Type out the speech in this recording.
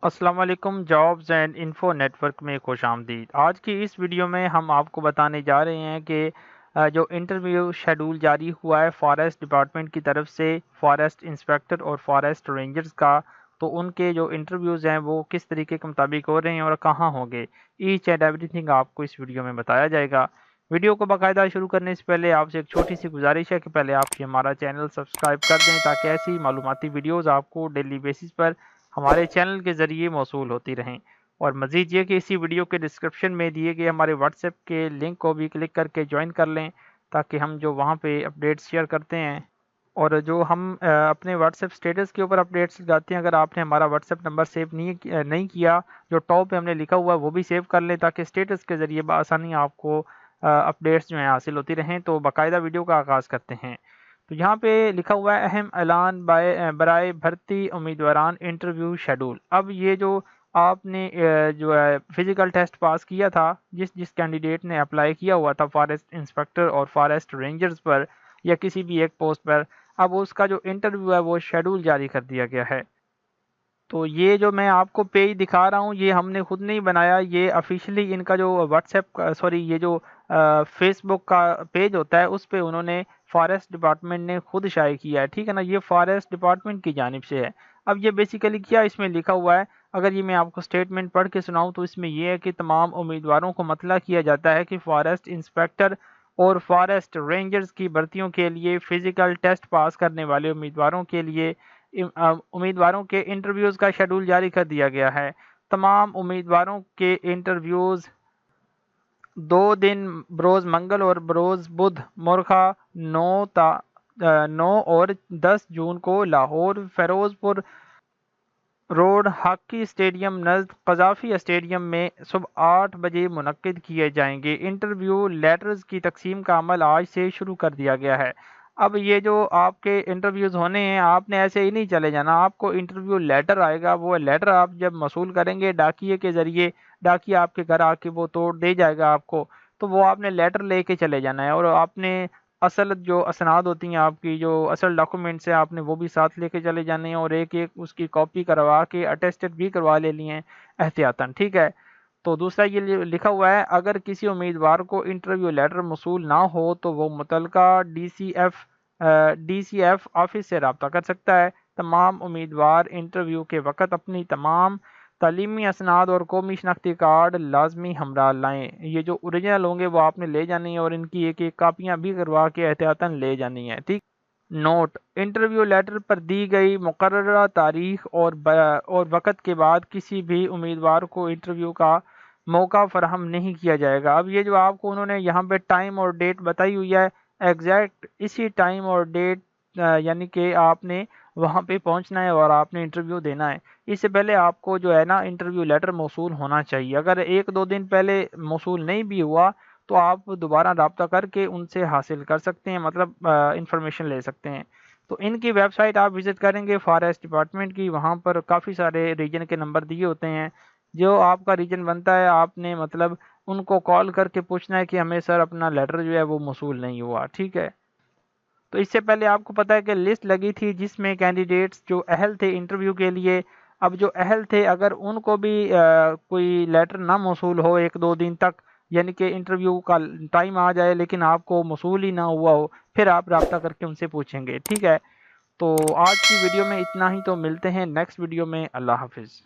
अस्सलाम वालेकुम। Jobs and info network में खुश आमदीद। आज की इस वीडियो में हम आपको बताने जा रहे हैं कि जो इंटरव्यू शेड्यूल जारी हुआ है फॉरेस्ट डिपार्टमेंट की तरफ से फॉरेस्ट इंस्पेक्टर और फॉरेस्ट रेंजर्स का, तो उनके जो इंटरव्यूज़ हैं वो किस तरीके के मुताबिक हो रहे हैं और कहाँ होंगे, ईच एंड एवरीथिंग आपको इस वीडियो में बताया जाएगा। वीडियो को बाकायदा शुरू करने से पहले आपसे एक छोटी सी गुजारिश है कि पहले आप हमारा चैनल सब्सक्राइब कर दें ताकि ऐसी मालूमाती वीडियोज़ आपको डेली बेसिस पर हमारे चैनल के ज़रिए मौसूल होती रहें। और मज़ीद ये कि इसी वीडियो के डिस्क्रिप्शन में दिए गए हमारे व्हाट्सएप के लिंक को भी क्लिक करके ज्वाइन कर लें ताकि हम जो वहाँ पे अपडेट्स शेयर करते हैं और जो हम अपने व्हाट्सएप स्टेटस के ऊपर अपडेट्स लगाते हैं, अगर आपने हमारा व्हाट्सएप नंबर सेव नहीं किया, जो टॉप पे हमने लिखा हुआ है वो भी सेव कर लें ताकि स्टेटस के ज़रिए बआसानी आपको अपडेट्स जो हैं हासिल होती रहें। तो बाकायदा वीडियो का आगाज़ करते हैं। तो यहाँ पे लिखा हुआ है अहम ऐलान बराए भर्ती उम्मीदवारान इंटरव्यू शेड्यूल। अब ये जो आपने जो है फिजिकल टेस्ट पास किया था, जिस जिस कैंडिडेट ने अप्लाई किया हुआ था फॉरेस्ट इंस्पेक्टर और फॉरेस्ट रेंजर्स पर या किसी भी एक पोस्ट पर, अब उसका जो इंटरव्यू है वो शेड्यूल जारी कर दिया गया है। तो ये जो मैं आपको पेज दिखा रहा हूँ ये हमने खुद नहीं बनाया, ये ऑफिशियली इनका जो व्हाट्सएप का सॉरी ये जो फेसबुक का पेज होता है उस पे उन्होंने फॉरेस्ट डिपार्टमेंट ने खुद शाये किया है, ठीक है ना। ये फॉरेस्ट डिपार्टमेंट की जानिब से है। अब ये बेसिकली क्या इसमें लिखा हुआ है, अगर ये मैं आपको स्टेटमेंट पढ़ के सुनाऊँ तो इसमें यह है कि तमाम उम्मीदवारों को मतला किया जाता है कि फॉरेस्ट इंस्पेक्टर और फॉरेस्ट रेंजर्स की भर्तियों के लिए फ़िज़िकल टेस्ट पास करने वाले उम्मीदवारों के इंटरव्यूज़ का शेड्यूल जारी कर दिया गया है। तमाम उम्मीदवारों के इंटरव्यूज़ 2 दिन बरोज़ मंगल और बरोज़ बुध मुर्खा 9 और 10 जून को Lahore Ferozepur road hockey stadium नज़द क़ज़ाफ़ी स्टेडियम में सुबह 8 बजे मुनक्किद किए जाएंगे। इंटरव्यू लेटर्स की तकसीम का अमल आज से शुरू कर दिया गया है। अब ये जो आपके इंटरव्यूज़ होने हैं, आपने ऐसे ही नहीं चले जाना, आपको इंटरव्यू लेटर आएगा। वो लेटर आप जब मसूल करेंगे डाकिए के ज़रिए, डाकिए आपके घर आके वो तोड़ दे जाएगा आपको, तो वो आपने लेटर लेके चले जाना है। और आपने असल जो असनाद होती हैं, आपकी जो असल डॉक्यूमेंट्स हैं, आपने वो भी साथ लेके चले जाने हैं और एक एक उसकी कॉपी करवा के अटेस्टेड भी करवा ले लिए हैं एहतियातन, ठीक है। तो दूसरा ये लिखा हुआ है, अगर किसी उम्मीदवार को इंटरव्यू लेटर मसूल ना हो तो वो मुतलका डीसीएफ ऑफिस से रब्ता कर सकता है। तमाम उम्मीदवार इंटरव्यू के वक़्त अपनी तमाम तालीमी असनाद और कौमी शनाख्ती कार्ड लाजमी हमरा लाएँ। ये जो ओरिजिनल होंगे वो आपने ले जानी है और इनकी एक एक कापियाँ भी करवा के एहतियातन ले जानी है, ठीक। नोट: इंटरव्यू लेटर पर दी गई मुकर्ररा तारीख और वक़्त के बाद किसी भी उम्मीदवार को इंटरव्यू का मौका फराहम नहीं किया जाएगा। अब ये जो आपको उन्होंने यहाँ पे टाइम और डेट बताई हुई है, एग्जैक्ट इसी टाइम और डेट यानी कि आपने वहाँ पे पहुँचना है और आपने इंटरव्यू देना है। इससे पहले आपको जो है ना इंटरव्यू लेटर मौसूल होना चाहिए। अगर 1-2 दिन पहले मौसूल नहीं भी हुआ तो आप दोबारा रब्ता करके उनसे हासिल कर सकते हैं, मतलब इंफॉर्मेशन ले सकते हैं। तो इनकी वेबसाइट आप विज़िट करेंगे फॉरेस्ट डिपार्टमेंट की, वहाँ पर काफ़ी सारे रीजन के नंबर दिए होते हैं। जो आपका रीजन बनता है आपने मतलब उनको कॉल करके पूछना है कि हमें सर अपना लेटर जो है वो मौसूल नहीं हुआ, ठीक है। तो इससे पहले आपको पता है कि लिस्ट लगी थी जिसमें कैंडिडेट्स जो अहल थे इंटरव्यू के लिए, अब जो अहल थे अगर उनको भी कोई लेटर ना मौसूल हो 1-2 दिन तक, यानी कि इंटरव्यू का टाइम आ जाए लेकिन आपको मौसूल ही ना हुआ हो, फिर आप रब्ता करके उनसे पूछेंगे, ठीक है। तो आज की वीडियो में इतना ही, तो मिलते हैं नेक्स्ट वीडियो में। अल्लाह हाफिज़।